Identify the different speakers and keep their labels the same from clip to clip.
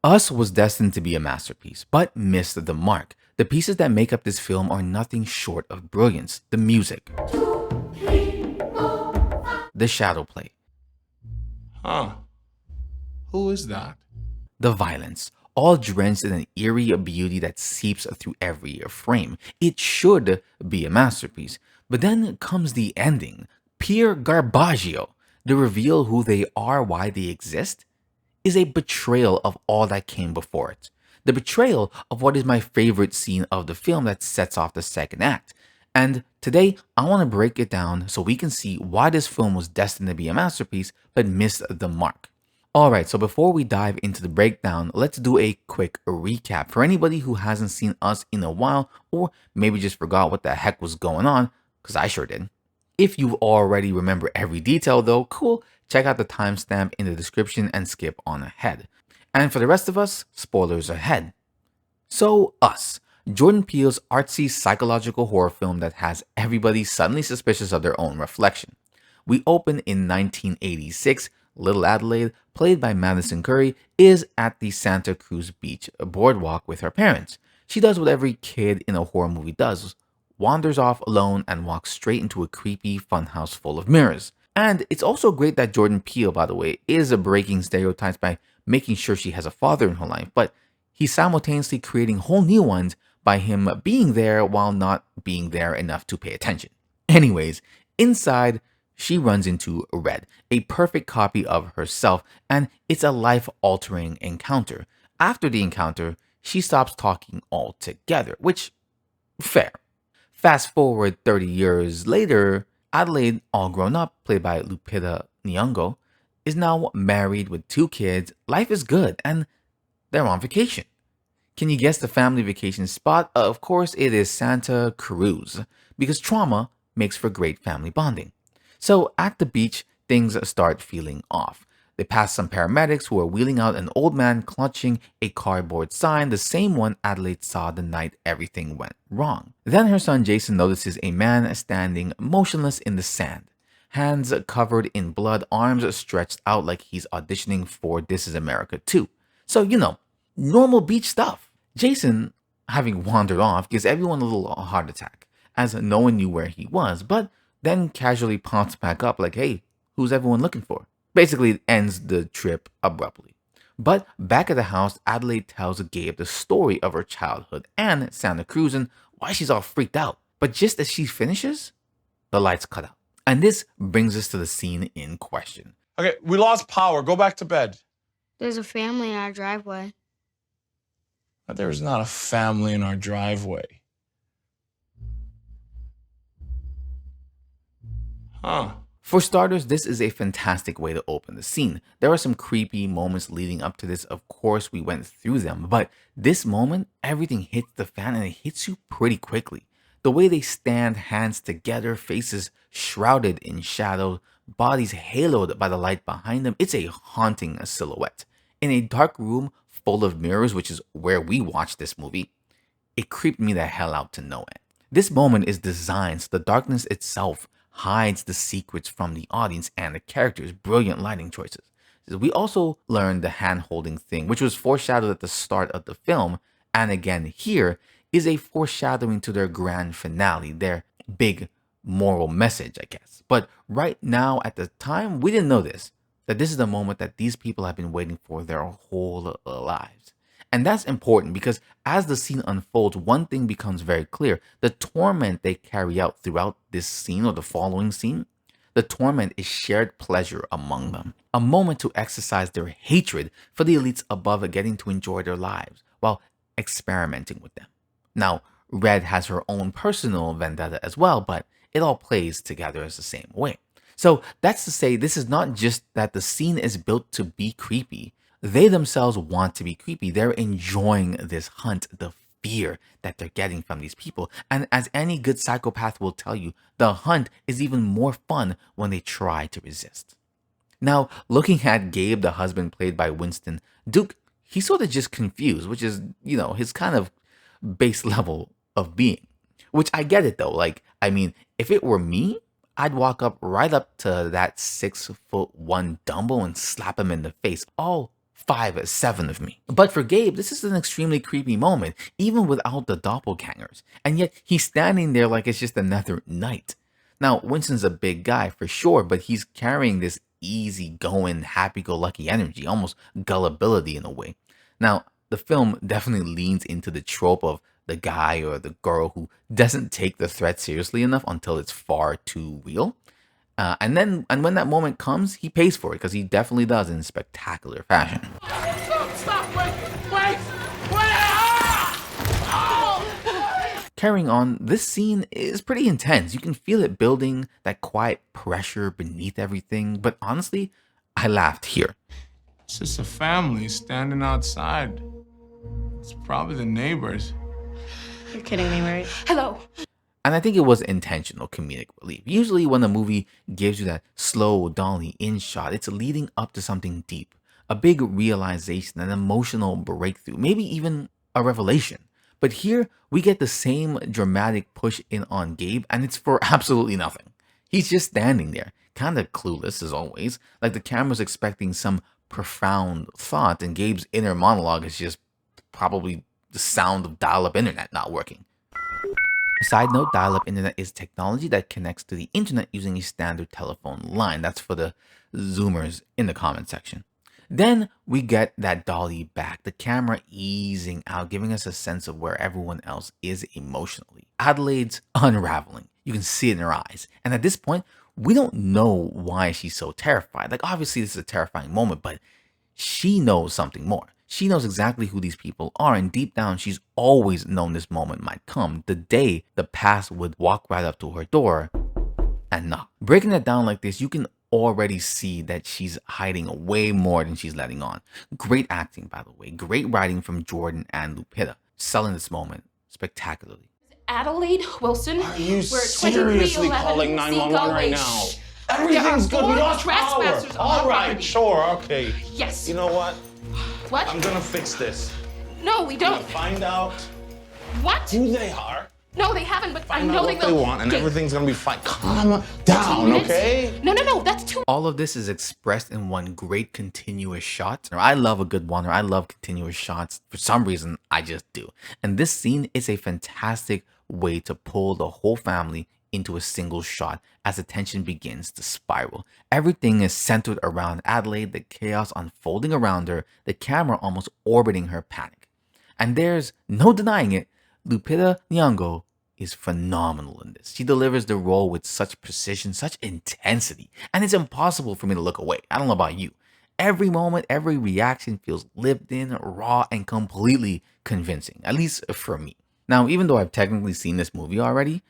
Speaker 1: Us was destined to be a masterpiece, but missed the mark. The pieces that make up this film are nothing short of brilliance. The music, the shadow play,
Speaker 2: Huh. Who is that?
Speaker 1: the violence, all drenched in an eerie beauty that seeps through every frame. It should be a masterpiece. But then comes the ending. Pure garbaggio. The reveal who they are, why they exist, is a betrayal of all that came before it. The betrayal of what is my favorite scene of the film that sets off the second act. And today, I want to break it down so we can see why this film was destined to be a masterpiece but missed the mark. Alright, so before we dive into the breakdown, let's do a quick recap for anybody who hasn't seen Us in a while or maybe just forgot what the heck was going on, because I sure did. If you already remember every detail though, cool, check out the timestamp in the description and skip on ahead. And for the rest of us, spoilers ahead. So, Us, Jordan Peele's artsy psychological horror film that has everybody suddenly suspicious of their own reflection. We open in 1986. Little Adelaide, played by Madison Curry, is at the Santa Cruz Beach boardwalk with her parents. She does what every kid in a horror movie does, wanders off alone and walks straight into a creepy funhouse full of mirrors. And it's also great that Jordan Peele, by the way, is breaking stereotypes by making sure she has a father in her life, but he's simultaneously creating whole new ones by him being there while not being there enough to pay attention. Anyways, inside, she runs into Red, a perfect copy of herself, and it's a life-altering encounter. After the encounter, she stops talking altogether, which, fair. Fast forward 30 years later, Adelaide, all grown up, played by Lupita Nyong'o, is now married with 2 kids, life is good, and they're on vacation. Can you guess the family vacation spot? Of course, it is Santa Cruz, because trauma makes for great family bonding. So at the beach, things start feeling off. They pass some paramedics who are wheeling out an old man clutching a cardboard sign, the same one Adelaide saw the night everything went wrong. Then her son Jason notices a man standing motionless in the sand, hands covered in blood, arms stretched out like he's auditioning for This Is America 2. So, normal beach stuff. Jason, having wandered off, gives everyone a little heart attack, as no one knew where he was, but then casually pops back up like, hey, who's everyone looking for? Basically ends the trip abruptly. But back at the house, Adelaide tells Gabe the story of her childhood and Santa Cruz and why she's all freaked out. But just as she finishes, the lights cut out. And this brings us to the scene in question.
Speaker 2: Okay, we lost power. Go back to bed.
Speaker 3: There's a family in our driveway.
Speaker 2: There's not a family in our driveway. Huh.
Speaker 1: For starters, this is a fantastic way to open the scene. There are some creepy moments leading up to this, of course we went through them, but this moment, everything hits the fan and it hits you pretty quickly. The way they stand hands together, faces shrouded in shadow, bodies haloed by the light behind them, it's a haunting silhouette. In a dark room full of mirrors, which is where we watched this movie, it creeped me the hell out to no end. This moment is designed so the darkness itself hides the secrets from the audience and the characters' brilliant lighting choices. We also learned the hand-holding thing, which was foreshadowed at the start of the film, and again here is a foreshadowing to their grand finale, their big moral message, I guess. But right now, at the time, we didn't know this, that this is the moment that these people have been waiting for their whole lives. And that's important because as the scene unfolds, one thing becomes very clear. The torment they carry out throughout this scene or the following scene, the torment is shared pleasure among them. A moment to exercise their hatred for the elites above getting to enjoy their lives while experimenting with them. Now, Red has her own personal vendetta as well, but it all plays together as the same way. So that's to say, this is not just that the scene is built to be creepy. They themselves want to be creepy. They're enjoying this hunt, the fear that they're getting from these people. And as any good psychopath will tell you, the hunt is even more fun when they try to resist. Now, looking at Gabe, the husband played by Winston Duke, he's sort of just confused, which is, his kind of base level of being. Which I get it though. If it were me, I'd walk up right up to that 6'1" Dumbo and slap him in the face. All 5, 7 of me. But for Gabe, this is an extremely creepy moment, even without the doppelgangers. And yet he's standing there like it's just another night. Now, Winston's a big guy for sure, but he's carrying this easy-going, happy-go-lucky energy, almost gullibility in a way. Now, the film definitely leans into the trope of the guy or the girl who doesn't take the threat seriously enough until it's far too real. And when that moment comes, he pays for it because he definitely does in spectacular fashion.
Speaker 4: Stop! Wait!
Speaker 1: Carrying on, this scene is pretty intense. You can feel it building, that quiet pressure beneath everything. But honestly, I laughed here.
Speaker 2: It's just a family standing outside. It's probably the neighbors.
Speaker 5: You're kidding me, right?
Speaker 3: Hello.
Speaker 1: And I think it was intentional comedic relief. Usually when a movie gives you that slow dolly in shot, it's leading up to something deep, a big realization, an emotional breakthrough, maybe even a revelation. But here we get the same dramatic push in on Gabe, and it's for absolutely nothing. He's just standing there, kind of clueless as always, like the camera's expecting some profound thought, and Gabe's inner monologue is just probably the sound of dial-up internet not working. Side note, dial-up internet is technology that connects to the internet using a standard telephone line. That's for the Zoomers in the comment section. Then we get that dolly back, the camera easing out, giving us a sense of where everyone else is emotionally. Adelaide's unraveling. You can see it in her eyes. And at this point, we don't know why she's so terrified. Like, obviously, this is a terrifying moment, but she knows something more. She knows exactly who these people are, and deep down, she's always known this moment might come. The day the past would walk right up to her door and knock. Breaking it down like this, you can already see that she's hiding way more than she's letting on. Great acting, by the way. Great writing from Jordan and Lupita, selling this moment spectacularly.
Speaker 5: Adelaide Wilson.
Speaker 4: Are you
Speaker 5: we're
Speaker 4: seriously
Speaker 5: 2311
Speaker 4: calling 911 right now?
Speaker 5: Shh.
Speaker 4: Everything's
Speaker 5: There are
Speaker 4: good. We
Speaker 5: four
Speaker 4: lost power.
Speaker 5: trespassers on
Speaker 4: All
Speaker 5: our
Speaker 4: right,
Speaker 5: property.
Speaker 4: sure, okay.
Speaker 5: Yes.
Speaker 4: You know what?
Speaker 5: What?
Speaker 4: I'm gonna fix this.
Speaker 5: No, we
Speaker 4: I'm
Speaker 5: don't.
Speaker 4: gonna find out
Speaker 5: What?
Speaker 4: who they are.
Speaker 5: No, they haven't, but I
Speaker 4: Find
Speaker 5: know
Speaker 4: out
Speaker 5: they
Speaker 4: what
Speaker 5: will.
Speaker 4: they want, and
Speaker 5: Gabe,
Speaker 4: everything's gonna be fine. Calm
Speaker 5: 2
Speaker 4: down,
Speaker 5: minutes?
Speaker 4: okay?
Speaker 5: No, that's too.
Speaker 1: All of this is expressed in one great continuous shot. I love a good one, or I love continuous shots. For some reason, I just do. And this scene is a fantastic way to pull the whole family into a single shot as the tension begins to spiral. Everything is centered around Adelaide, the chaos unfolding around her, the camera almost orbiting her panic. And there's no denying it, Lupita Nyong'o is phenomenal in this. She delivers the role with such precision, such intensity, and it's impossible for me to look away. I don't know about you. Every moment, every reaction feels lived in, raw, and completely convincing, at least for me. Now, even though I've technically seen this movie already,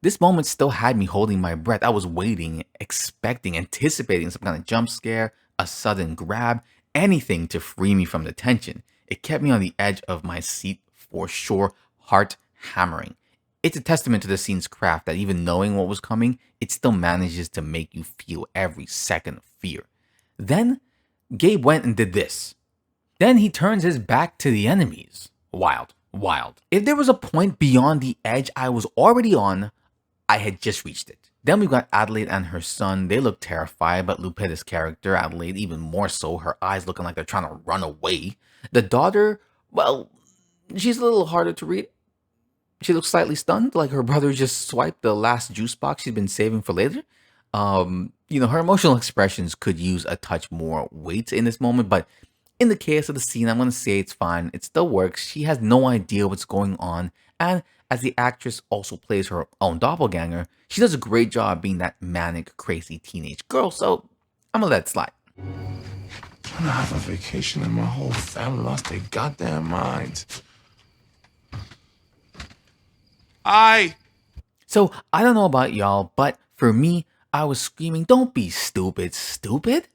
Speaker 1: this moment still had me holding my breath. I was waiting, expecting, anticipating some kind of jump scare, a sudden grab, anything to free me from the tension. It kept me on the edge of my seat for sure, heart hammering. It's a testament to the scene's craft that even knowing what was coming, it still manages to make you feel every second of fear. Then, Gabe went and did this. Then he turns his back to the enemies. Wild. If there was a point beyond the edge I was already on, I had just reached it. Then we've got Adelaide and her son. They look terrified, but Lupita's character, Adelaide, even more so, her eyes looking like they're trying to run away. The daughter, well, she's a little harder to read. She looks slightly stunned, like her brother just swiped the last juice box she's been saving for later. Her emotional expressions could use a touch more weight in this moment, but in the case of the scene, I'm going to say it's fine. It still works. She has no idea what's going on, and as the actress also plays her own doppelganger, she does a great job being that manic, crazy teenage girl, so I'm going to let it slide.
Speaker 2: I'm gonna have a vacation and my whole family lost their goddamn minds.
Speaker 1: So I don't know about y'all, but for me, I was screaming, "Don't be stupid, stupid!"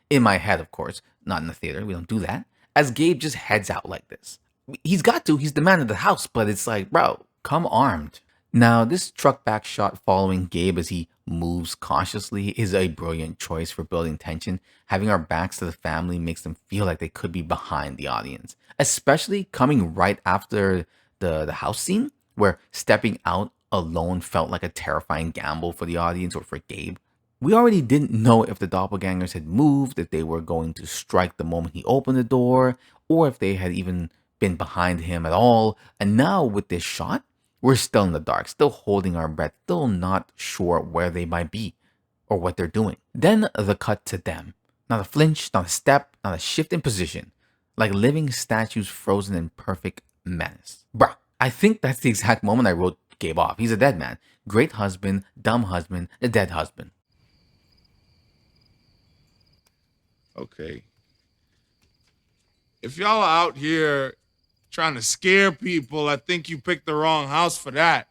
Speaker 1: In my head, of course, not in the theater. We don't do that. As Gabe just heads out like this. He's got to, he's the man of the house, but it's like, bro, come armed. Now, this truck back shot following Gabe as he moves cautiously is a brilliant choice for building tension. Having our backs to the family makes them feel like they could be behind the audience, especially coming right after the house scene where stepping out alone felt like a terrifying gamble for the audience or for Gabe. We already didn't know if the doppelgangers had moved, if they were going to strike the moment he opened the door, or if they had even been behind him at all. And now with this shot, we're still in the dark, still holding our breath, still not sure where they might be or what they're doing. Then the cut to them. Not a flinch, not a step, not a shift in position. Like living statues frozen in perfect menace. Bruh, I think that's the exact moment I wrote Gabe off. He's a dead man. Great husband, dumb husband, a dead husband.
Speaker 2: Okay. If y'all are out here trying to scare people, I think you picked the wrong house for that.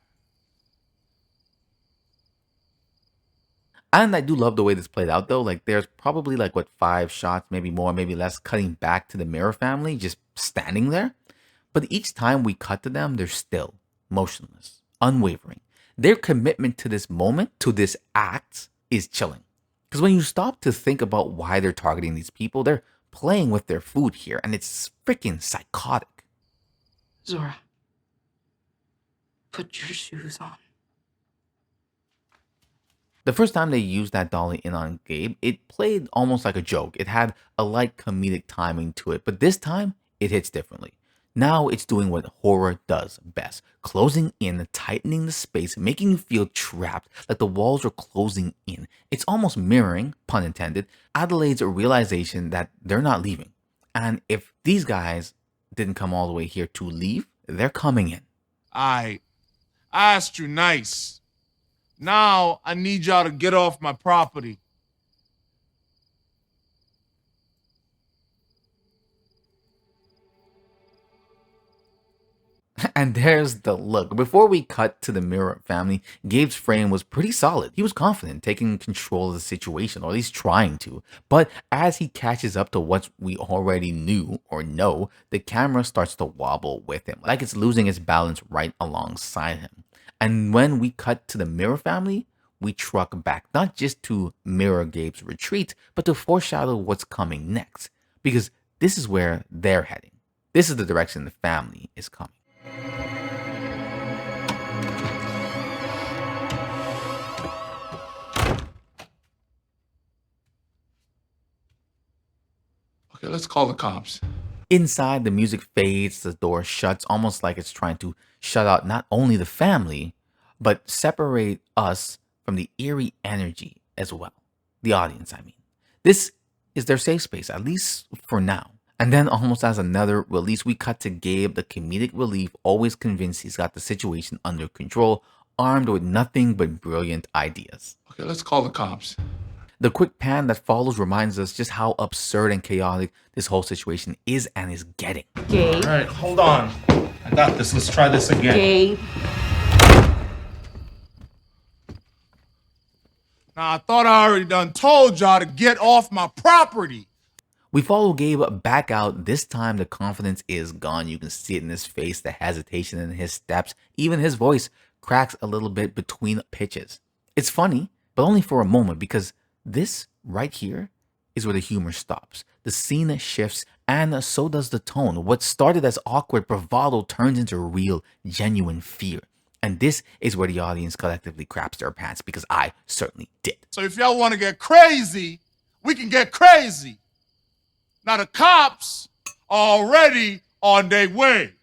Speaker 1: And I do love the way this played out though. Like there's probably like what 5 shots, maybe more, maybe less, cutting back to the Mirror family just standing there. But each time we cut to them, they're still motionless, unwavering. Their commitment to this moment, to this act, is chilling. Because when you stop to think about why they're targeting these people, they're playing with their food here, and it's freaking psychotic.
Speaker 6: Zora, put your shoes on.
Speaker 1: The first time they used that dolly in on Gabe, it played almost like a joke. It had a light comedic timing to it, but this time, it hits differently. Now it's doing what horror does best, closing in, tightening the space, making you feel trapped, like the walls are closing in. It's almost mirroring, pun intended, Adelaide's realization that they're not leaving. And if these guys didn't come all the way here to leave, they're coming in.
Speaker 2: I asked you nice. Now I need y'all to get off my property.
Speaker 1: And there's the look. Before we cut to the Mirror family, Gabe's frame was pretty solid. He was confident, taking control of the situation, or at least trying to. But as he catches up to what we already knew or know, the camera starts to wobble with him, like it's losing its balance right alongside him. And when we cut to the Mirror family, we truck back, not just to mirror Gabe's retreat, but to foreshadow what's coming next. Because this is where they're heading. This is the direction the family is coming.
Speaker 2: Okay, let's call the cops.
Speaker 1: Inside, the music fades, the door shuts, almost like it's trying to shut out not only the family, but separate us from the eerie energy as well. The audience, I mean. This is their safe space, at least for now. And then almost as another release, we cut to Gabe, the comedic relief, always convinced he's got the situation under control, armed with nothing but brilliant ideas.
Speaker 2: Okay, let's call the cops.
Speaker 1: The quick pan that follows reminds us just how absurd and chaotic this whole situation is and is getting.
Speaker 6: Gabe.
Speaker 4: All right, hold on. I got this. Let's try this again.
Speaker 6: Gabe.
Speaker 2: Now, I thought I already done told y'all to get off my property.
Speaker 1: We follow Gabe back out. This time, the confidence is gone. You can see it in his face, the hesitation in his steps. Even his voice cracks a little bit between pitches. It's funny, but only for a moment, because this right here is where the humor stops. The scene shifts, and so does the tone. What started as awkward bravado turns into real, genuine fear. And this is where the audience collectively craps their pants, because I certainly did.
Speaker 2: So if y'all want to get crazy, we can get crazy. Now the cops are already on their way.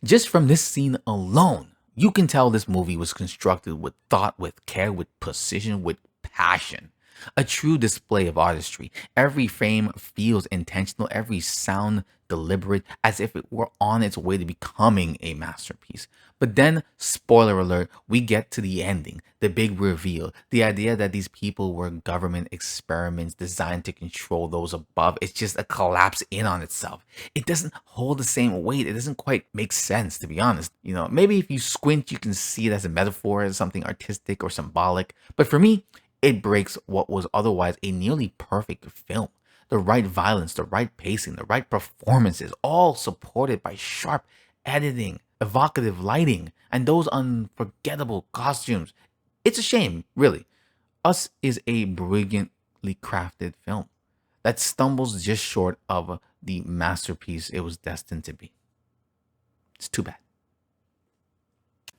Speaker 1: Just from this scene alone, you can tell this movie was constructed with thought, with care, with precision, with passion. A true display of artistry. Every frame feels intentional, every sound deliberate, as if it were on its way to becoming a masterpiece. But then, spoiler alert, we get to the ending, the big reveal, the idea that these people were government experiments designed to control those above. It's just a collapse in on itself. It doesn't hold the same weight. It doesn't quite make sense, to be honest. You know, maybe if you squint, you can see it as a metaphor, as something artistic or symbolic. But for me, it breaks what was otherwise a nearly perfect film. The right violence, the right pacing, the right performances, all supported by sharp editing, evocative lighting, and those unforgettable costumes. It's a shame, really. Us is a brilliantly crafted film that stumbles just short of the masterpiece it was destined to be. It's too bad.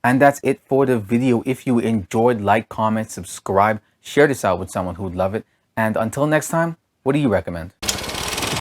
Speaker 1: And that's it for the video. If you enjoyed, like, comment, subscribe, share this out with someone who would love it. And until next time, what do you recommend?